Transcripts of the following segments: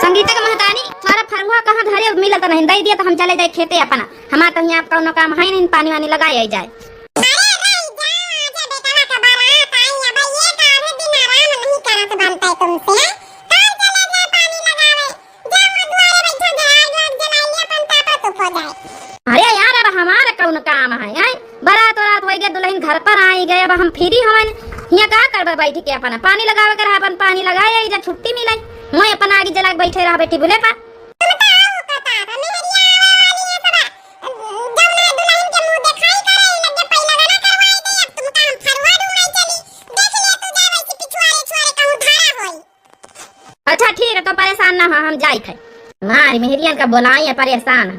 संगीता के महतानी सारा फरमुआ कहाँ धरे मिलत नहीं दे दिया तो हम चले जाए खेते अपना हमार तो यहाँ कौनो काम है नहीं पानी वानी लगाए जाए। अरे यार अब हमारा कौन काम है बारात वारात हो गया दुल्हन घर पर आई गए अब हम फ्री हवन यहाँ का करबे बैठ के अपना पानी लगावे कर अपन पानी लगाए जा छुट्टी मिले मैं अपन आगे जला के बैठे रहा बेटी बोले का अच्छा ठीक है तो परेशान ना हो हम जाए थे मारी मेहरियन का बोलाई है परेशान है।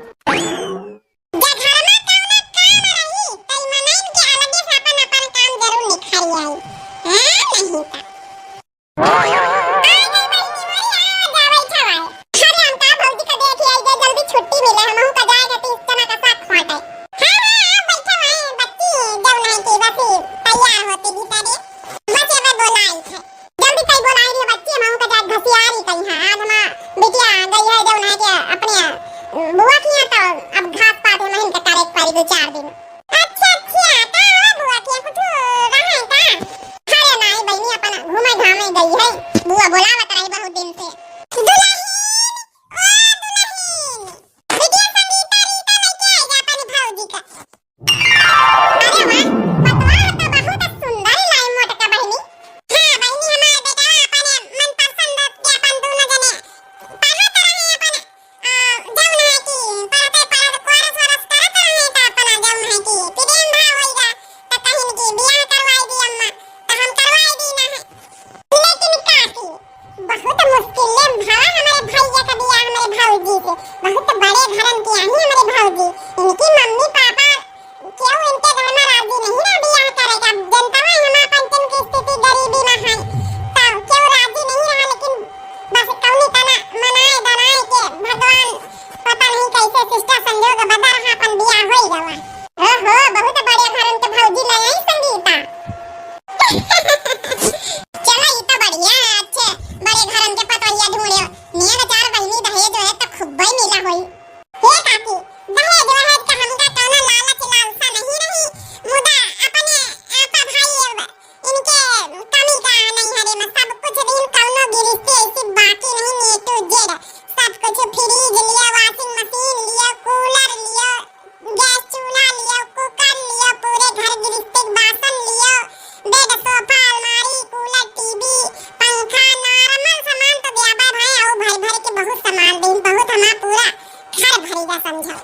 जा समझो।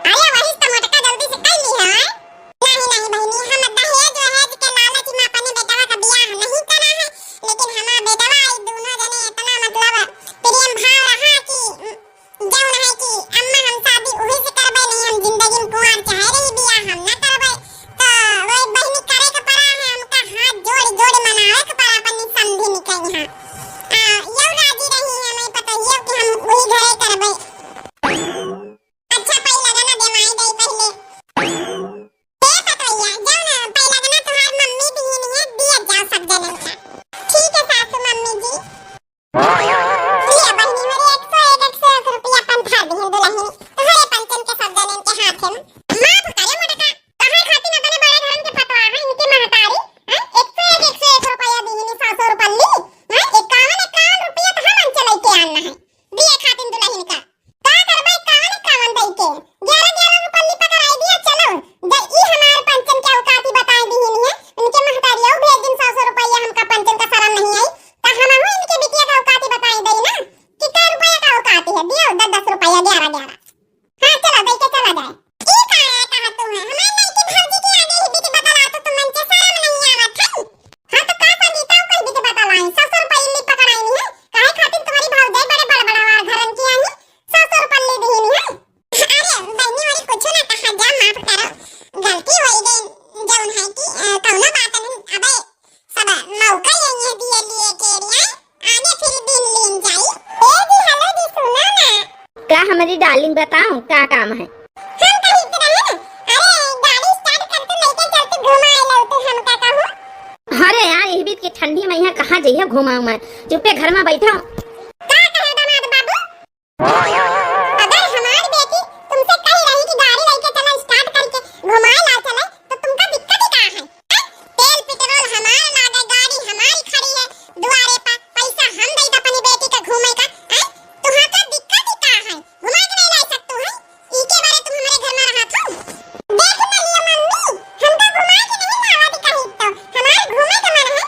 अरे वही तो मोटका जल्दी से कर ली है। नहीं नहीं बहनी, हम दहेज के लालच में अपने बेटवा का ब्याह नहीं करा है, लेकिन हमारा बेटवा ई दोनों जने इतना मतलब प्रेम भाव रहा कि जौन है कि अम्मा हम शादी वही से करबे नहीं, हम जिंदगी में कुंवार चाहे रही ब्याह हम ना करबे। तो वही बहनी करे के पड़ा है, हमका हाथ जोड़ जोड़ मनावे के पड़ा अपनी समधी निकल यहाँ। यौ राजी रही है, मैं पता ये कि हम वही घरे करबे। अच्छा पहले लगना देमाई दे पहले दे पतैया जौन पहले लगना तुम्हारी मम्मी भी नहीं है, दिया जाओ सब जने का। ठीक है सासू मम्मी जी। ये बहनी मेरे 101 रुपया पंथा दी है दुल्हन तुम्हारे पंचन के सब जने के हाथ में। माफ करे मोटका, कहां खाती ना बने बड़े घर के पतवा है इनके महतारी। 101 रुपया दी है 700 रुपया ली। 51 रुपया तो हम चले के आना है दिए खातिन दुल्हन का। का करबे 51 दई के 11 रुपया ली पकड़ाई दिया। चलो जब ई हमारे पंचन के औकाती बताए दी है उनके महतारी और भेज दिन 100 रुपया हमका पंचन का शर्म नहीं आई तो हम हो इनके बिटिया का औकाती बताई दई ना कि का रुपया का औकाती है दियो 10 रुपया 11। हां चलो दई के चला जाए। ई का है कहा तू है हमारे नहीं की भौजी के आगे ही बिट बतला तो तुम मन से शर्म नहीं आवत है। हां तो का संगीता कोई बिट बतलाई 100 रुपया ली पकड़ाई नहीं है काहे खातिर तुम्हारी भौजाई बड़े बड़वार घरन की आई 100 रुपया ले दी नहीं है। अरे बहनी वाली कुछ ना कहा जा माफ करो गलती हो गई जौन है कि कौनो बात नहीं। अबे सब मौका यही दिए लिए के रिया आगे फिर दिन लेन जाई। ए जी हेलो जी सुना ना का हमारी डार्लिंग बताऊं क्या काम है? हम कहीं तो रहे ना। अरे गाड़ी स्टार्ट करते लेके चलते घुमाए लौटे हम का कहूं। अरे यार ये बीच की ठंडी में यहाँ कहाँ जाइए घुमाऊं मैं, चुपे घर में बैठा हूं। का कहे दामाद बाबू अगर हमारी बेटी तुमसे कही रही कि गाड़ी लेके चला स्टार्ट करके घुमाए ला चले तो तुमका दिक्कत ही का है? तेल पेट्रोल हमारा लागे गाड़ी हमारी खड़ी है द्वारे पर पैसा हम दे दे अपनी बेटी का घूमे का तुहां का दिक्कत ही का है? घुमा के नहीं ला सकते हो ई के बारे तुम हमारे घर में रहा था देख ना लियो मम्मी हमका घुमा के नहीं लावत कहीं तो हमारे घूमे का मन है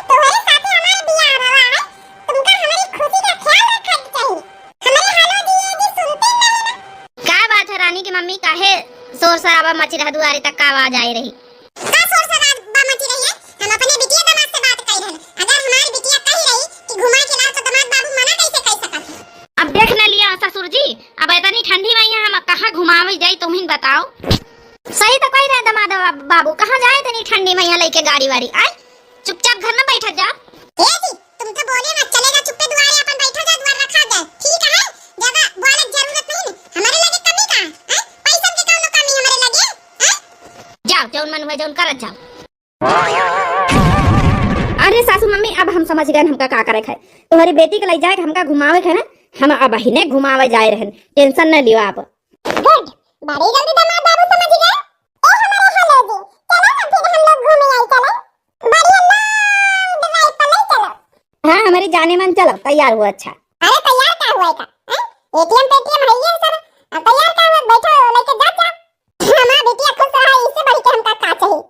तुम्हारे साथ हमारे बियाह रहा है तुमका हमारी खुशी का ख्याल रखना चाहिए। हमारे हालो दिए जी सुनते नहीं ना। क्या बात है रानी की मम्मी काहे शोर शराबा मची रहा दुआरे तक का आवाज आई रही? का शोर शराबा मची रही है? हम अपने बिटिया दामाद से बात कर रहे हैं। अगर हमारी बिटिया कही रही कि घुमा के लाओ तो दामाद बाबू मना कैसे कह सकत? अब देख न लिया ससुर जी, अब इतनी ठंडी में यहाँ हम कहाँ घुमावे जाई तुम ही बताओ। सही तो कही रहे दामाद बाबू, कहाँ जाए इतनी ठंडी में यहाँ लेके गाड़ी वाड़ी आए, चुपचाप घर में बैठा जा। ए जी तुम तो बोले मत चलेगा चुप्पे दुआरे अपन बैठा जा द्वार रखा जाए ठीक है जगह बोले जरूरत नहीं हमारे लगे कमी का है पैसा की कौनो कमी हमारे लगे है। जाओ जौन मन हुए जौन करत जाओ। अरे सासू मम्मी अब हम समझ गए हमका का करे है। तुम्हारी बेटी के ले जाए हमका घुमावे है ना, हम अब ही घुमावे जाए रहन, टेंशन न लियो आप। गुड बड़ी जल्दी दामाद बाबू समझ गए। ओ हमारे हालो जी चलो ना फिर हम लोग घूमे आई चलो बड़ी लॉन्ग ड्राइव पर ले चलो। हाँ हमारी जाने मन चलो तैयार हुआ। अच्छा अरे तैयार का हुआ का एटीएम पेटीएम है ये सर अब तैयार का हुआ बैठो लेके जा हमारा बेटिया खुश रहा इससे बढ़ के हमका का चाहिए।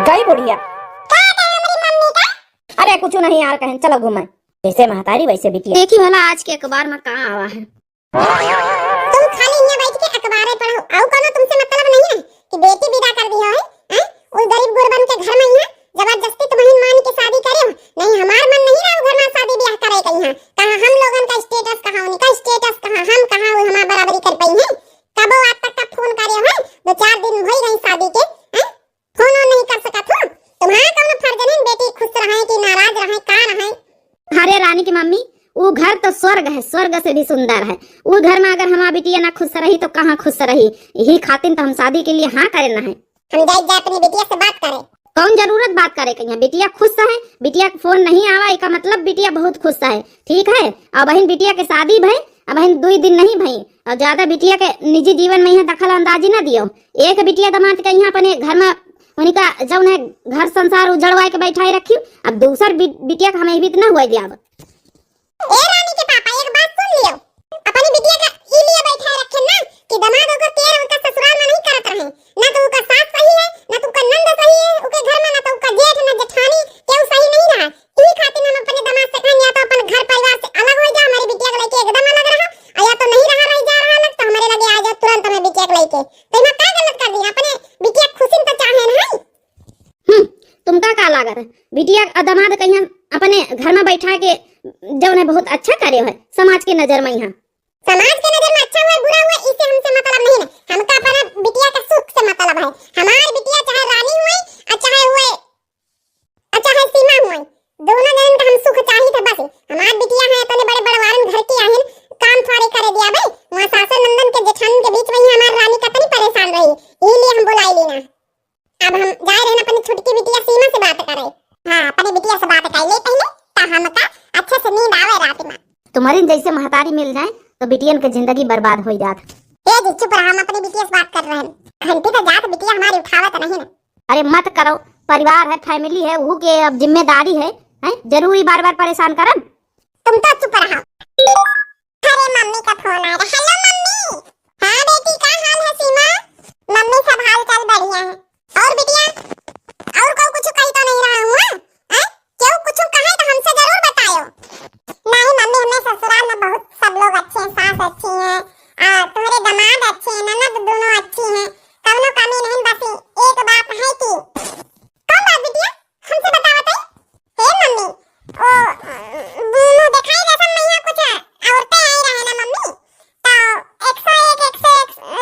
गई बुढ़िया का कहे हमारी मम्मी का? अरे कुछ नहीं यार कहें चलो घुमाए, जैसे महतारी वैसे बिटिया। देखी भला आज के अखबार में कहाँ आवा है। तुम खाली यहाँ बैठ के अखबार पढ़ो आओ कोनो तुमसे मतलब नहीं है कि बेटी विदा कर दी है उस गरीब गुरबन के घर में यहाँ जबरदस्ती तुम्हारी मान के शादी करे हो। नहीं हमार मन नहीं रहा घर में शादी ब्याह करे के यहाँ कहाँ हम लोगन का स्टेटस कहाँ उनका स्टेटस कहाँ हम कहाँ वो हमारा बराबरी कर पाई है। कब आज तक का फोन करे हो 2-4 दिन भई गई शादी के फोन नहीं कर सकत हो। तुम्हारा कौन फर्ज नहीं बेटी खुश रहे कि नाराज रहे का रहे। अरे रानी की मम्मी वो घर तो स्वर्ग है, स्वर्ग से भी सुंदर है। वो घर में अगर हमारा बिटिया ना खुश रही तो कहाँ खुश रही, यही खातिर तो हम शादी के लिए हाँ करे ना है। हम जाए अपनी बिटिया से बात करें। कौन जरूरत बात करे कहीं, बिटिया खुश है, बिटिया का फोन नहीं आवा इसका मतलब बिटिया बहुत खुश है। ठीक है और बहन बिटिया के शादी भई अब बहन 2 दिन नहीं भई और ज्यादा बिटिया के निजी जीवन में यहाँ दखल अंदाजी ना दियो। एक बिटिया दामाद के यहाँ अपने घर में उनका जौन है घर संसार उजड़वाए के बैठाई रखी, अब दूसर बिटिया का हमें भी इतना हुआ दिया। ए रानी के पापा एक बात सुन लियो अपनी बिटिया का इलिए बैठा रखे ना कि दामाद को केयर उनका ससुराल में नहीं करत रहे ना तो उनका सास सही है ना तो उनका नंद सही है उनके घर में ना तो उनका जेठ ना जेठानी केहू सही नहीं रहा। इसी खातिर हम अपने दामाद से कहन या तो अपन घर परिवार से अलग हो जा हमारी बिटिया को लेके एकदम अलग रहा या तो नहीं रहा रह जा रहा के तो इमा का गलत कर दी अपने बिटिया खुशी तो चाहे नहीं। तुमका का लागत है बिटिया दमाद कहीं अपने घर में बैठा के जो है बहुत अच्छा करे है समाज के नजर में। यहाँ समाज के नजर में अच्छा हुआ बुरा हुआ इससे हमसे मतलब नहीं है, हमका अपना बिटिया का सुख से मतलब है। हमारी बिटिया चाहे रानी हुई और चाहे हुए चाहे सीमा हुई, दोनों जन का हम सुख चाहिए थे बस। हमारी बिटिया है तो बड़े बड़े वारन घर की आहन काम थोड़े करे दिया भाई, वहां सासर नंदन के जेठान के बीच में ही हमारी रानी कितनी परेशान रही, इसलिए हम बुलाई लेना। अब हम जाए रहना अपनी छोटी बिटिया सीमा से बात करे। हां अपनी बिटिया से बात कर ले पहले ता हमका अच्छे से नींद आवे रात में। तुम्हारी जैसे महतारी मिल जाए तो बिटियन की जिंदगी बर्बाद हो जात। ए जी चुप रहा, हम अपनी बिटिया से बात कर रहे हैं। घंटी तो जात बिटिया हमारी उठावत नहीं ना। अरे मत करो, परिवार है फैमिली है वो के अब जिम्मेदारी है जरूरी बार बार परेशान करन। तुम तो चुप रहा। अरे मम्मी का फोन आ रहा। Hello mummy. हां बेटी का हाल है सीमा? मम्मी सब हाल चाल बढ़िया है। और बिटिया और को कुछ कही तो नहीं रहा हूं हैं? क्यों कुछ कहे तो हमसे जरूर बताओ। नहीं मम्मी हमें ससुराल में बहुत सब लोग अच्छे हैं, सास अच्छी है, तुम्हारे दामाद अच्छे हैं, ननद दोनों अच्छी हैं, कौनो कमी नहीं। बस एक बात है कि कौन बात बिटिया हमसे बताओ तो। हे मम्मी ओ दोनों दिखाई जैसा मैया कुछ औरतें आई रहे ना मम्मी, तो 101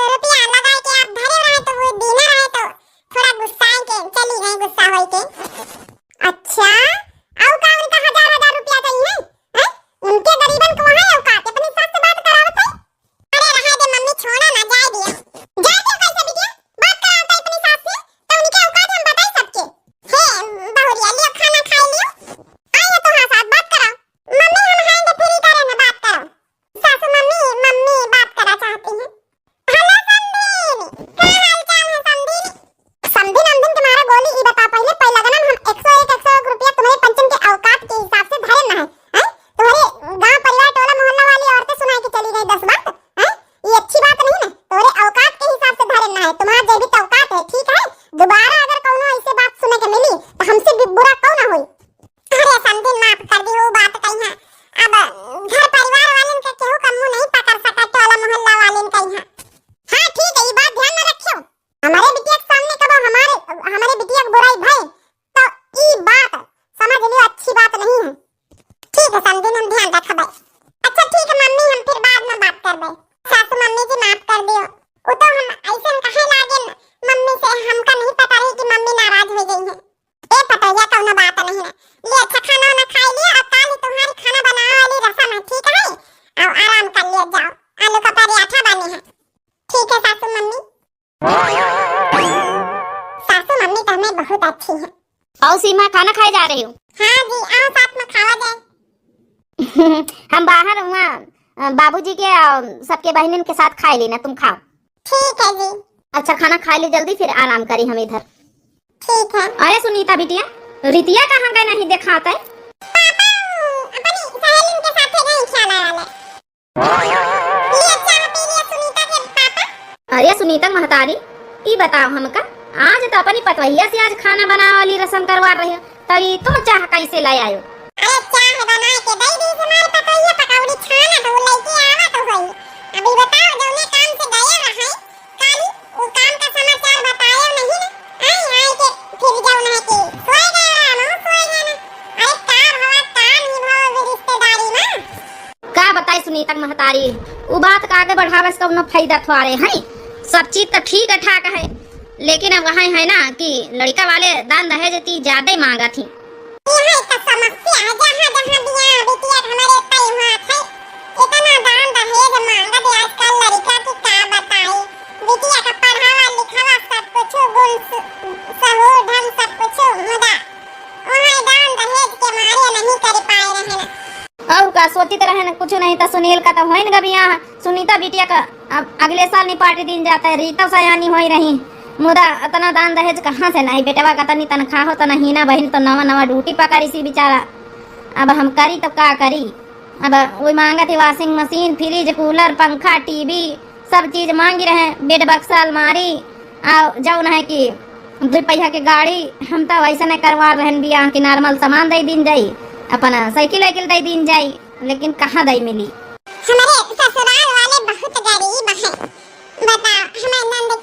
रुपया लगा के आप धरे रहे तो वो देना रहे तो थोड़ा गुस्सा के चली गई, गुस्सा होई के। अच्छा और का उनका 1000 रुपया चाहिए हैं? उनके गरीबन को वहां औकात अपनी सास से बात करावत है। अरे रहा दे मम्मी छोड़ा ना, जाए दिया कैसे बिटिया बात करावत है अपनी सास से, तो उनके औकात हम बताई सबके। हे बहुरिया लियो खाना खा लियो, आइए तो हां साथ बात कराओ। मम्मी हम हैंगे फ्री करे ना बात करो। सासू मम्मी बात करा चाहती हैं। हेलो संदीन, क्या हाल चाल है संदीन? संदीन अंदीन तुम्हारा गोली ई बता पहले गनन हम 101 रुपया तुम्हारे पंचम के औकात के हिसाब से धरे ना है। तुम्हारे गांव परिवार टोला मोहल्ला वाली औरतें सुनाई के चली गई 10 बात है, ये अच्छी बात नहीं ना। तुम्हारे औकात के हिसाब से धरे ना है, तुम्हारा जो भी औकात है ठीक है। दोबारा अगर कोनो ऐसे बात सुने के मिली तो हमसे भी बुरा क्यों ना होई। अरे संदीन माफ कर दी वो बात कही है, अब घर परिवार वालन के केहू का मुंह नहीं पकड़ सका टोला मोहल्ला वालन कही है। हां ठीक है ये बात ध्यान में रखियो, हमारे बिटिया के सामने कबो हमारे बिटिया की बुराई भय तो ई बात समझ लियो अच्छी बात नहीं है। ठीक है संदीन हम ध्यान रखबे। अच्छा ठीक है मम्मी हम फिर बाद में बात करबे। सासू मम्मी जी माफ कर दियो, वो तो हम ऐसे कहे लागे मम्मी से हमका नहीं पता रही कि मम्मी नाराज हो गई है। ए पता या कौनो बात नहीं है। ले अच्छा खाना ना खा लिया और कल ही तुम्हारी खाना बनाने वाली रसम है ठीक है, और आराम कर लियो जाओ, आलू का पराठा बने है। ठीक है सासू मम्मी। सासू मम्मी तो हमें बहुत अच्छी है। और सीमा खाना खाए जा रही हूँ। हाँ जी आओ साथ में खावा जाए। हम बाहर वहाँ बाबूजी के सबके बहनन के साथ खाए लेना, तुम खाओ। ठीक है जी। अच्छा खाना खा ले जल्दी, फिर आराम करी हम इधर। ठीक है। अरे सुनीता बिटिया रितिया कहाँ गए नहीं दिखाता है? पापा अपनी सहेलिन के साथ गए खेला वाले। ये चाय पी लिया सुनीता के पापा। अरे सुनीता महतारी ई बताओ हमका, आज तो अपनी पतवहिया से आज खाना बनाने वाली रस्म करवा रही हो, तो ये तुम चाह कैसे लाए आयो? अरे चाय बनाए के दई दी हमारे पतवहिया पकौड़ी छाना तो लेके आवा तो होई। अभी बताओ जौने काम से गया रहे काली वो काम का समाचार बताया नहीं ना। आई के फिर जाओ ना कि सोए गया ना सोए गया ना। अरे कार हवा काम ही भाव रिश्तेदारी ना। का बताई सुनीता महतारी, वो बात का आगे बढ़ावे से कोनो फायदा थोड़े है। सब चीज तो ठीक है ठाक है, लेकिन अब वहाँ है ना कि लड़का वाले दान दहेज ती ज्यादा ही मांगा थी। यही तो समस्या है, जहाँ जहाँ दिया बिटिया हमारे तय हाथ है, इतना दान दहेज मांगा दे आजकल लड़का की का बताई। बिटिया का पढ़ावा लिखावा सब कुछ गुण सहूर ढंग सब कुछ मुदा वहाँ दान दहेज के मारे नहीं कर पाए रहे ना। और का सोचती रहे ना कुछ नहीं तो सुनील का तो होइन गबिया सुनीता बिटिया का अब अगले साल नहीं पार्टी दिन जाता है। रीता सयानी हो रही मुदा इतना दान दहेज कहाँ से नहीं, बेटवा का तनी तनख्वाह हो तो नहीं ना, बहन तो नवा ड्यूटी पकड़ी सी बेचारा। अब हम करी तो का करी, अब वही मांगा थी वॉशिंग मशीन फ्रिज कूलर पंखा टीवी सब चीज मांगी रहे, बेड बक्सा अलमारी और जो है कि 2 पहिया के गाड़ी। हम तो वैसे नहीं करवा रहे बिया कि नॉर्मल सामान दे दिन जाई, अपना साइकिल वाइकिल दे दिन जाई, लेकिन कहाँ दे मिली। हमारे ससुराल वाले बहुत गरीब हैं, बताओ हमारे नंद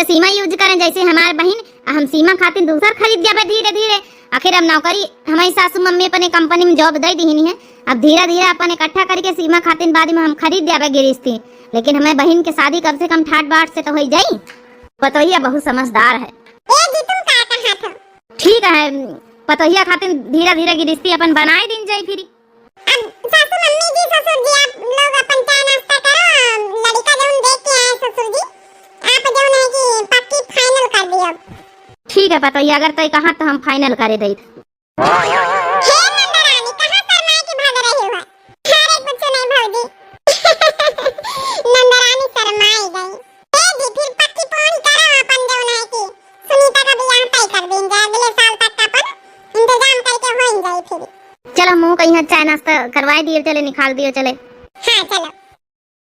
सीमा यूज करें जैसे हमारे बहन, हम सीमा खातिर दूसर खरीद जाबे धीरे धीरे। आखिर अब नौकरी हमारी सासू मम्मी अपने कंपनी में जॉब दे दी है, अब धीरे धीरे अपन इकट्ठा करके सीमा खातिर बाद में हम खरीद जाबे गिरिस्ती। लेकिन हमें बहन के शादी कम से कम ठाट बाट से तो हो जाई। पतोहिया बहुत समझदार है। ए जी तुम का कहा था? ठीक है, पतोहिया खातिर धीरे धीरे गिरिस्ती अपन बनाए दिन जाई फिर। अब सासू मम्मी जी ससुर जी आप लोग अपन चाय नाश्ता करो, लड़का जौन देख के आए ससुर जी आप जौन है कि पक्की फाइनल कर दियो। ठीक है पतोहिया, अगर तो कहा तो हम फाइनल करे दे। हे नंदरानी कहां शर्माए के भाग रही हो? अरे कुछ नहीं भौजी। नंदरानी शर्माई गई। ए जी फिर पक्की फोन करो अपन जौन है कि सुनीता का ब्याह तय कर दें जाए, अगले साल तक का अपन इंतजाम करके हो जाए फिर। चलो मुंह कहीं चाय नाश्ता करवाए दिए चले, निकाल दिए चले। हाँ चलो।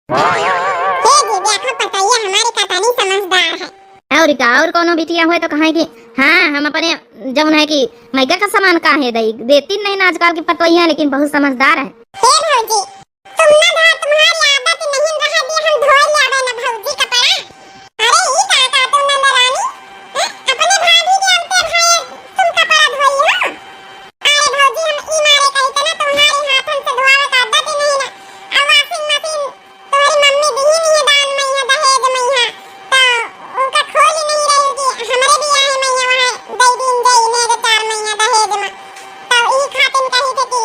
हे जी देखो पतोहिया हमारी कहानी समझदार है। और का और कोनो बिटिया हुए तो कहे कि हाँ हम अपने जौन है कि मैके का सामान काहे दई देती नहीं ना आजकल की पतोहिया, लेकिन बहुत समझदार है। हे भौजी तुम ना धा तुम्हारी आदत नहीं रहा दी हम धोए लावे ना भौजी कपड़ा। अरे ई का का तुम नंदरानी अपने भाभी के अंते भाई तुम कपड़ा धोई हो? अरे भौजी हम ई मारे कहते ना तुम्हारी हाथन से धोआवे का आदत ही नहीं ना। अब वॉशिंग मशीन तुम्हारी मम्मी दी ही नहीं है दान में या दहेज में या तो उनका खोल ही नहीं रही कि हमरे भी आए में वहां दे दिन दे ने 4 महीना दहेज में तो ई खातिन कही थे कि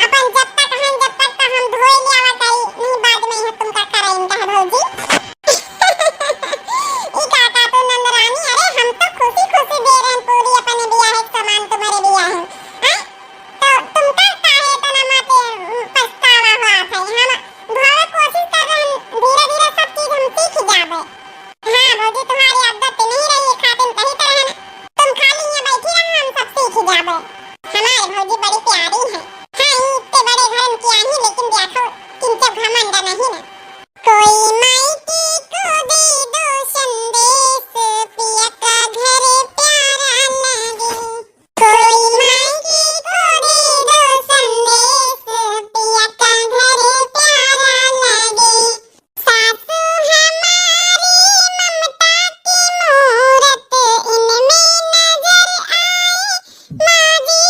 अपन जब तक तो हम धोए लियावा करी नहीं बाद में तुम का करे इनका है भौजी। ई काका तो नंदरानी अरे हम तो खुशी खुशी दे रहे हैं पूरी अपने बियाह के सामान तुम्हारे बियाह है हैं तो तुम का काहे तना माते पछतावा हुआ था। हम बहुत कोशिश कर रहे हैं धीरे धीरे सब चीज हम सीख जाबे। हां भौजी तुम्हारी आदत नहीं रही खातिन कहीं तरह ना तुम खाली यहां बैठी रहो हम सब सीख जाबे। हमारे भौजी बड़ी प्यारी है। इतने बड़े घर में किया ही लेकिन देखो किंतु घमंड नहीं ना। कोई मायके को दे दो संदेश पिया का घर प्यारा लगे। कोई मायके को दे दो संदेश पिया का घर प्यारा लगे। सासू हमारी ममता की मूरत इनमें नजर आए। माँ जी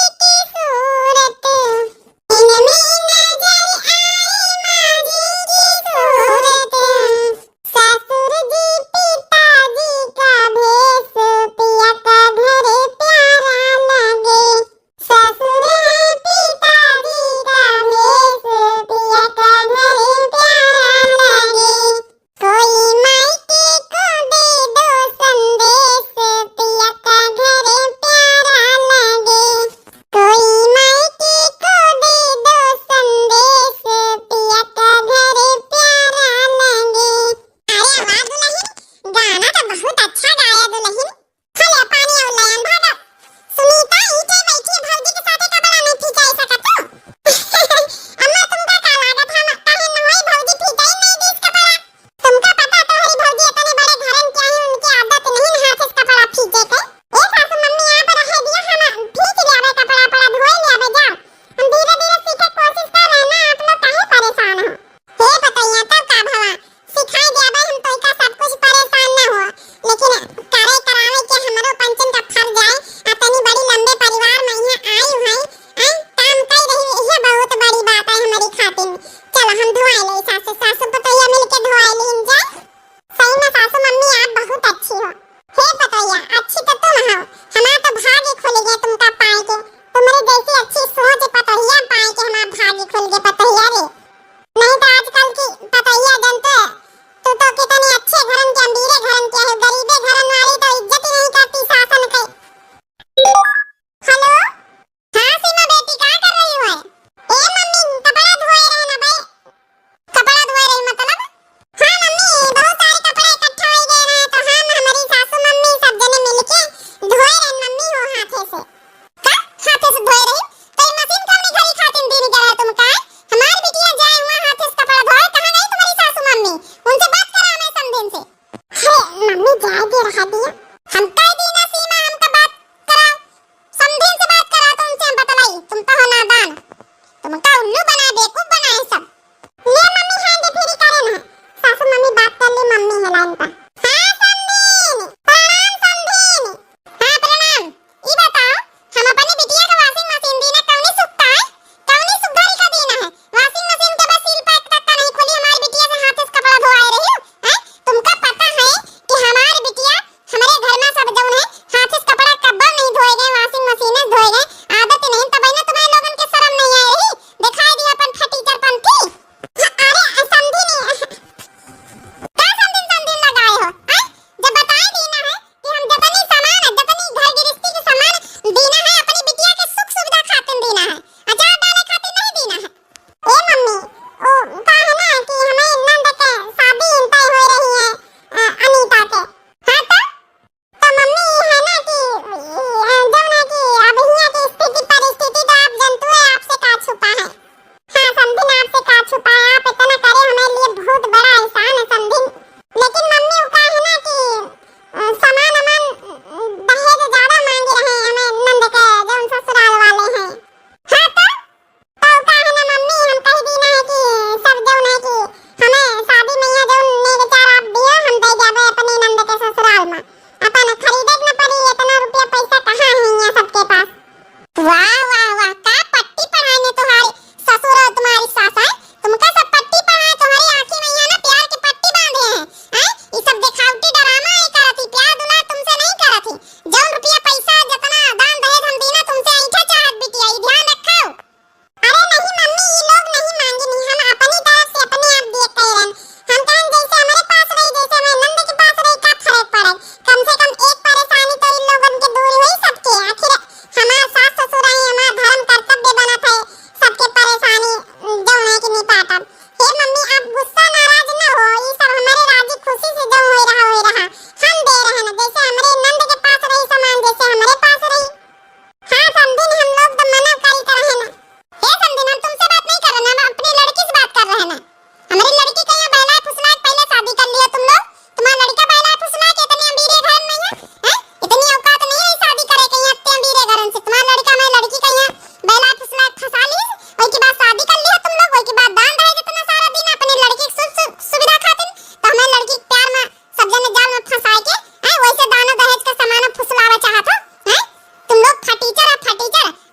तुम्हार लड़का मैं लड़की कहिया बेला फुसला फंसा ली ओई के बाद शादी कर लिया तुम लोग ओई के बाद दान दहेज इतना सारा दिन अपने लड़की की सुविधा खातिर तो हमें लड़की के प्यार में सब जने जाल में फंसाए के हैं वैसे दान दहेज का सामान फुसलावा चाहत हो हैं तुम लोग फटीचर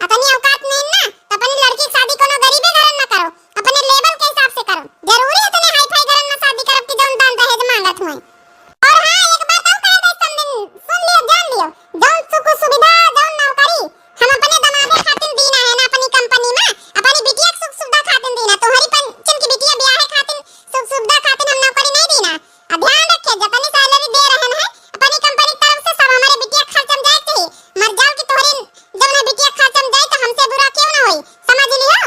अपनी औकात नहीं ना तो अपनी लड़की की शादी कोनो गरीबे घर में करो अपने लेवल के हिसाब से करो जरूरी है तने हाई फाई घर में शादी करब कि जौन दान दहेज मांगत हुए और हां एक बात और कह दे सुन लियो जान लियो जौन सुख सुविधा जौन नौकरी हम अपने दमादे खातिर दीना है ना अपनी कंपनी में अपनी बिटिया सुख सुविधा खातिर दीना तोहरी पंचन की बिटिया ब्याह खातिर सुख सुविधा खातिर हम नौकरी नहीं दीना ध्यान रखिए जतनी सैलरी दे रहे हैं अपनी कंपनी की तरफ से सब हमारे बिटिया खर्चम जाए चाहिए मर जाओ कि तोहरी जब ना बिटिया खर्चम जाए तो हमसे बुरा क्यों ना होई समझ लियो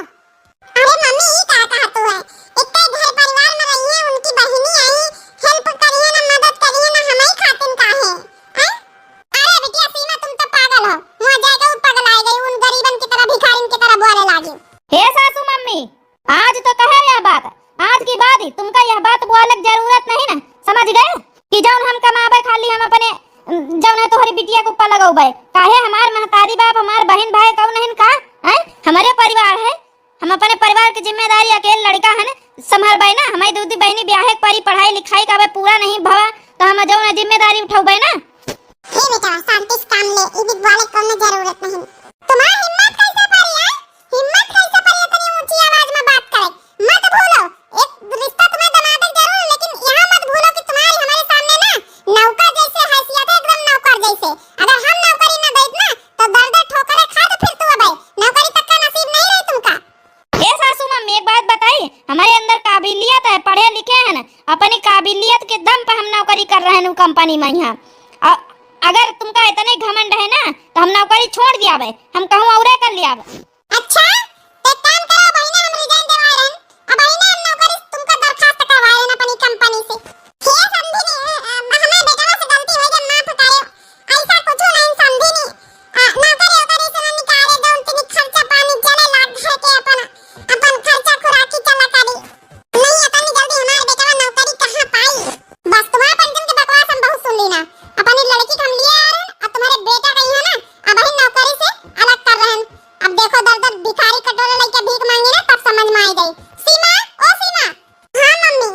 अरे मम्मी ये क्या कहत है इतने घर परिवार में रही है उनकी बहिनी आई हेल्प करिए ना मदद करिए ना हमारी खातिर का है अरे बिटिया सीमा तुम तो पागल हो वहां जाके वो पगल आ गई उन गरीबन की तरह भिखारिन की तरह बोलने लगी हे सासू मम्मी आज तो कहे यह बात आज की बात ही तुमका यह बात बोलने की जरूरत नहीं ना समझ गए कि जौन हम कमावे खाली हम अपने जौन है तोहरी बिटिया के ऊपर लगाओ काहे हमार महतारी बाप हमार बहन भाई कौन है का हैं हमारे परिवार है हम अपने परिवार की जिम्मेदारी अकेले लड़का है ना संभाल ना हमारी दूधी बहनी ब्याह परी पढ़ाई लिखाई का पूरा नहीं भवा तो हम जौन जिम्मेदारी उठाओ ना हे बेटा शांति से काम ले ई बोले कोनो जरूरत नहीं तुम्हारी हिम्मत कैसे पड़ी है हिम्मत कैसे पड़ी इतनी ऊंची आवाज में बात करे मत भूलो एक रिश्ता तुम्हें दमादक जरूर लेकिन यहां मत भूलो कि तुम्हारी हमारे सामने ना नौकर जैसे हैसियत है एकदम नौकर जैसे अगर हम नौकरी ना देत ना तो दर्द ठोकरे खा तो फिर तू अब नौकरी तक का नसीब नहीं रही तुमका ए सासू मम्मी एक बात बताइए हमारे अंदर काबिलियत है पढ़े लिखे हैं ना अपनी काबिलियत के दम पर हम नौकरी कर रहे हैं कंपनी में यहाँ अगर तुमका इतने घमंड है ना तो हम नौकरी छोड़ दिया हम कहूँ और कर लिया अच्छा एक काम करो बहिना हम रिजाइन देवा रहे अब बहिना हम नौकरी तुमका दरखास्त करवा रहे हैं अपनी कंपनी से ये समझी नहीं हमें बेटा से गलती हो गई माफ करो ऐसा कुछ नहीं समझी नहीं नौकरी से ना निकाले दो उनके खर्चा पानी चले लाग है के अपन खर्चा खुराकी चला करी नहीं इतनी जल्दी हमारे बेटा नौकरी कहां पाई बस तुम्हारे पंचम की बकवास हम बहुत सुन ली ना अपनी लड़की हम लिए आ रहे और तुम्हारे बेटा कहीं है ना अब ही नौकरी से अलग कर रहे हैं अब देखो दर दर भिखारी कटोरे लेके भीख मांगे ना तब समझ में आई गई सीमा ओ सीमा हां मम्मी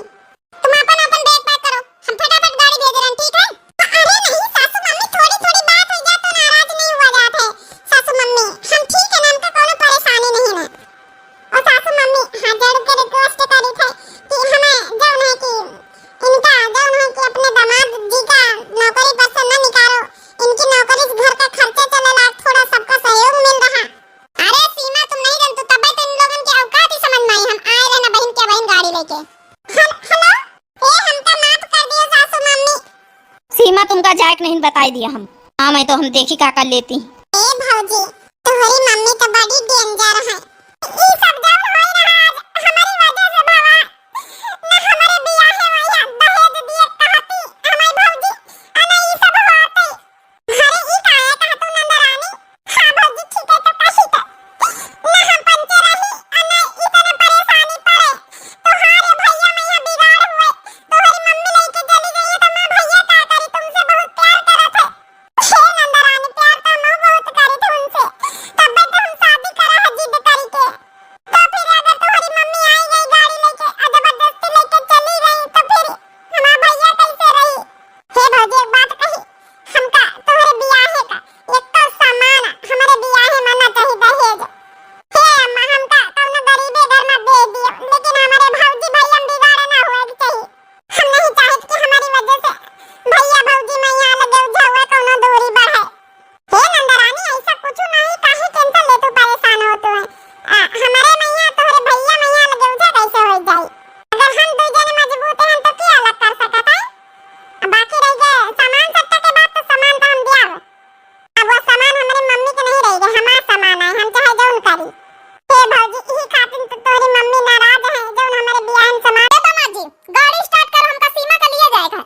तुम अपन अपन बैग पैक करो हम फटाफट गाड़ी भेज रहे हैं ठीक है अरे नहीं सासू मम्मी थोड़ी थोड़ी बात हो जाए तो नाराज नहीं हुआ जात है सासू मम्मी हम ठीक है ना हमको कोनो परेशानी नहीं है और सासू मम्मी हां जरूर के रिक्वेस्ट करी थे कि हमें जौन है कि इनका जौन है कि अपने दामाद जी का नौकरी पर से न निकालो इनकी नौकरी से घर का खर्चा चलेला थोड़ा सबका सहयोग मिल रहा अरे सीमा तुम नहीं जानते तब तो इन लोगन की औकात ही समझ में आई हम आए रहे ना बहन के बहन गाड़ी लेके हेलो ए हमका माफ कर दियो सासू मम्मी सीमा तुमका जायक नहीं बताई दिया हम हाँ मैं तो हम देखी का कर लेती ए भौजी तुम्हारी मम्मी तो बड़ी डेंजर है ई सब जब होई रहा आज हमारी वजह से भावा ना हमारे बियाह है भैया दहेज दिए कहती हमारी भौजी अना ई सब होते अरे ई काहे कहतू नंदरानी हां भौजी ठीक है तो कही तो ना हम पंचे रही अना इतने परेशानी पड़े तो हारे भैया मैया बिगाड़ हुए तुम्हारी मम्मी लेके चली गई है तो मैं भैया क्या करी तुमसे बहुत प्यार करत है हे नंदरानी प्यार तो मैं बहुत करी थी उनसे तब तो हम शादी करा है जिद करी के तो फिर अगर तुम्हारी मम्मी आई गई गाड़ी लेके और जबरदस्ती लेके चली गई तो फिर हमारा भैया कैसे रही हे भौजी एक बात कही हमका तुम्हारे बियाह का एक तो सामान हमारे बियाह में ना चाहिए दहेज हे अम्मा हमका कौन गरीबे घर में दे दियो लेकिन हमारे भौजी भैया बिगाड़ ना हुए कि चाहिए हम नहीं चाहते कि हमारी वजह से भैया भौजी में यहाँ लगे उझा कौन दूरी बढ़े हे नंदरानी ऐसा कुछ नहीं काहे टेंशन ले तू परेशान हो तू हमारे मैया तोहरे भैया मैया लगे उझा कैसे हो जाई अगर हम दो जने मजबूत हैं तो क्या अलग कर सकत है बाकी रह गए सामान सट्टा के बाद तो सामान तो हम दिया अब वो सामान हमारी मम्मी के नहीं रह गए हमारा सामान है हम चाहे जौन करी हे भौजी यही खातिर तो तोहरी मम्मी नाराज है जौन हमारे बियाह में सामान है दामाद जी गाड़ी स्टार्ट कर हमका सीमा का लिए जाएगा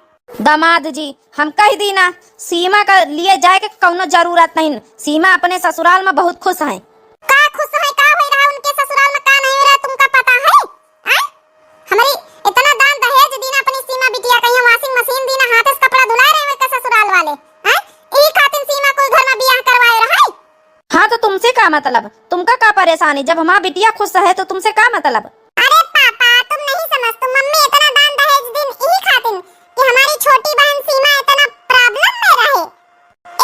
दामाद जी हम कह दी ना सीमा का लिए जाए के कौनो जरूरत नहीं सीमा अपने ससुराल में बहुत खुश है का खुश है का होई रहा उनके ससुराल में का नहीं हो रहा तुमका पता है हमारी इतना दान दहेज दीना अपनी सीमा बिटिया कहीं वॉशिंग मशीन दीना हाथ से कपड़ा धुला रहे हैं ससुराल वाले हैं यही खातिर सीमा को घर में बियाह करवाए रहा है हाँ तो तुमसे का मतलब? तुमका का परेशानी? जब हमारा बिटिया खुश है तो तुमसे का मतलब? अरे पापा तुम नहीं समझ, मम्मी इतना दान दहेज दिन यही खातिर कि हमारी छोटी बहन सीमा इतना प्रॉब्लम में रहे।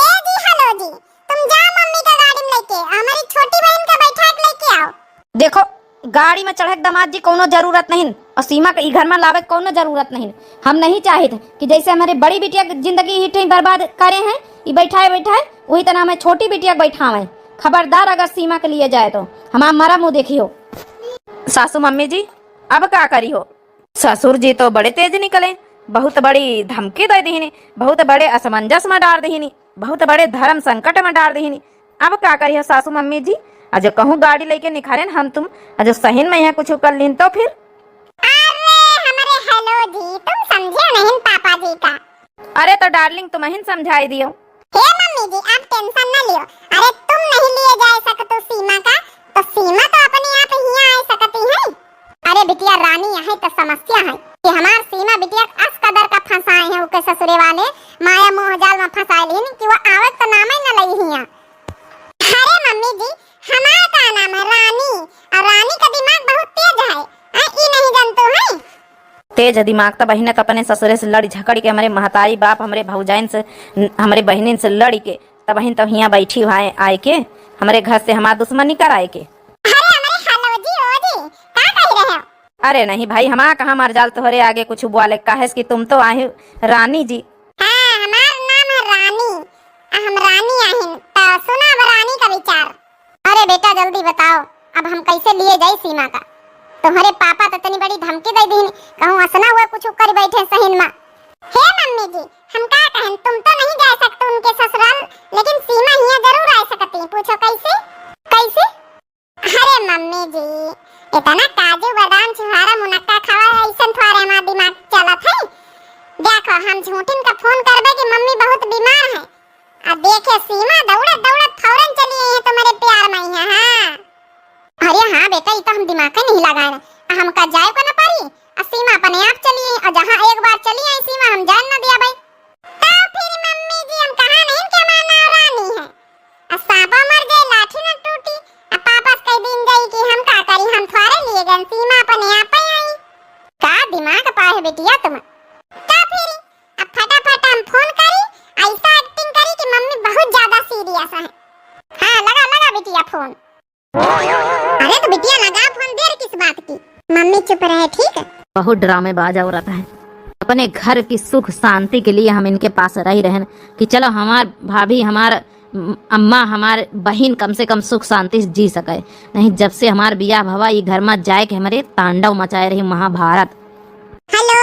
ए जी हेलो जी, तुम जाओ मम्मी का गाड़ी में लेके हमारी छोटी बहन का बैठा के लेके आओ। देखो गाड़ी में चढ़े दामाद जी कोनो जरूरत नहीं और सीमा के घर में लावे कोनो जरूरत नहीं। हम नहीं चाहते कि जैसे हमारे बड़ी बिटिया की जिंदगी ही बर्बाद करे हैं ये बैठाए वही तरह हमें छोटी बिटिया बैठावे। खबरदार अगर सीमा के लिए जाए तो हमारा मरा मुंह देखियो। सासू मम्मी जी अब क्या करी हो? ससुर जी तो बड़े तेज निकले, बहुत बड़ी धमकी दे दीनी, बहुत बड़े असमंजस में डाल दीनी, बहुत बड़े धर्म संकट में डाल दीनी। अब क्या करी हो सासू मम्मी जी? आज कहूँ गाड़ी लेके निखारे हम तुम आज सहीन में यहाँ कुछ कर लीन तो फिर। अरे हमारे हेलो जी तुम समझे नहीं पापा जी का। अरे तो डार्लिंग तुम ही समझाई दियो। हे मम्मी जी आप टेंशन न लियो। अरे तुम नहीं लिए जा सकते सीमा का तो सीमा तो अपने आप यहाँ आ सकती है। अरे बिटिया रानी है तो समस्या है कि हमार सीमा बिटिया अस कदर का फंसाए हैं उके ससुरे वाले माया मोह जाल में फंसाए लेन कि वो आवत तो नाम ही न लई हिया। अरे मम्मी जी हमारा का नाम है रानी और रानी का दिमाग बहुत तेज है। ई नहीं जानते हैं? तेज दिमाग तो बहने तो अपने ससुरे से लड़ी झकड़ी के हमारे महतारी बाप हमारे भौजाइन से हमारे बहनिन से लड़ी के तब बहन तो यहाँ बैठी हुआ आए के हमारे घर से हमारा दुश्मनी कराए के। अरे नहीं भाई हमारा कहाँ मर जाल तोहरे आगे कुछ बोले काहे कि तुम तो आए रानी जी। हाँ हमारा नाम है रानी, हम रानी आहिन तो सुना अब रानी का विचार। अरे बेटा जल्दी बताओ अब हम कैसे लिए जाए सीमा का? तुम्हारे पापा तो इतनी बड़ी धमकी दे दी कहूँ असना हुआ कुछ कर बैठे सहीन में। हे मम्मी जी हम क्या कहें, तुम तो नहीं जा सकते उनके ससुराल लेकिन सीमा यहाँ जरूर आ सकती है। पूछो कैसे कैसे? अरे मम्मी जी इतना काजू बादाम छुहारा मुनक्का खावा ऐसा थोड़े हमारा दिमाग चलत है। देखो हम झूठिन का फोन करबे कि मम्मी बहुत बीमार है। अब देखे सीमा दौड़त दौड़त फौरन चली आई है तुम्हारे प्यार में यहाँ। हाँ अरे हाँ बेटा ये तो हम दिमाग नहीं लगाए रहे। हम का जाए को न पारी और सीमा अपने आप चली आई और जहाँ एक बार चली आई सीमा हम जान न दिया भाई। तो फिर मम्मी जी हम कहा नहीं कि हमारा नाम रानी है और सांपा मर जाए लाठी न टूटी अब पापा कई दिन गई कि हम का करी हम थोड़े लिए गए सीमा अपने आप ही आई। का दिमाग पाए है बेटिया तुम? तो फिर अब फटाफट हम फोन करी ऐसा एक्टिंग करी कि मम्मी बहुत ज्यादा सीरियस है। हाँ लगा लगा बिटिया फोन। अरे तो बिटिया लगा फोन, देर किस बात की? मम्मी चुप रहे ठीक है। बहुत ड्रामेबाज औरत है। अपने घर की सुख शांति के लिए हम इनके पास रह रहे हैं कि चलो हमार भाभी हमार अम्मा हमार बहन कम से कम सुख शांति से जी सके। नहीं जब से हमार बियाह भवा ये घर में जाए के हमारे तांडव मचाए रही महाभारत। हेलो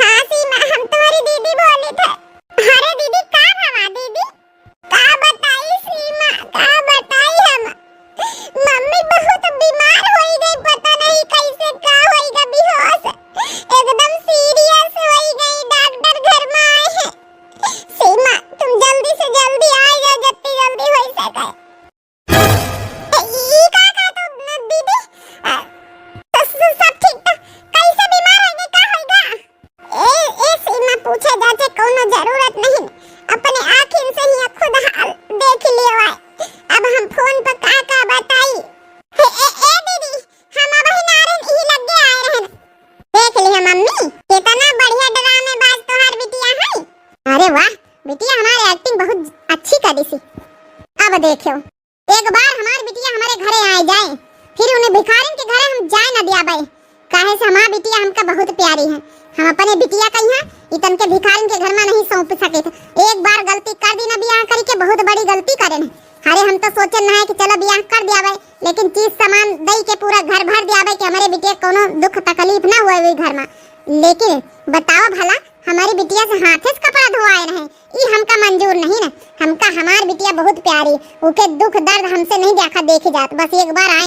हाँ सीमा हम तुम्हारी दीदी बोले थे। अरे दीदी का भवा दीदी का बताई सीमा का बताई हम मम्मी बहुत बीमार हो गई, पता नहीं कैसे का होएगा, बेहोश एकदम सीरियस हो गई, डॉक्टर घर में आए हैं। सीमा तुम जल्दी से जल्दी आ जाओ जितनी जल्दी हो सके। ई का तो दीदी तो सब ठीक था? कैसे बीमार होगे का होएगा? ए सीमा पूछे जाचे कोनो जरूरत नहीं, अपने आँखिन से ही खुद हाल देख लियो है। अब हम फोन पर का बताई। ए दीदी हम अब ही नारन ही लगे आए रहन। देख लिया मम्मी कितना बढ़िया ड्रामेबाज तोहार बिटिया है। अरे वाह बिटिया हमारी एक्टिंग बहुत अच्छी करी सी। अब देखियो एक बार हमारी बिटिया हमारे घरे आ जाए फिर उन्हें भिखारिन के घरे हम जाए न दिया भाई। काहे से हमारी बिटिया हमका बहुत प्यारी है। हम अपने बिटिया का यहाँ इतन के भिखारिन के घर में नहीं सौंप सके थे। एक बार गलती कर दी ना बियाह करके बहुत बड़ी गलती करे न। अरे हम तो सोचे ना है कि चलो बियाह कर दिया भाई लेकिन चीज सामान दई के पूरा घर भर दिया भाई कि हमारे बिटिया कोनो दुख तकलीफ ना हुए हुई घर में। लेकिन बताओ भला हमारी बिटिया से हाथे से कपड़ा धोआए रहे ई हमका मंजूर नहीं ना। हमका हमारी बिटिया बहुत प्यारी, उके दुख दर्द हमसे नहीं देखा देखी जात। बस एक बार आए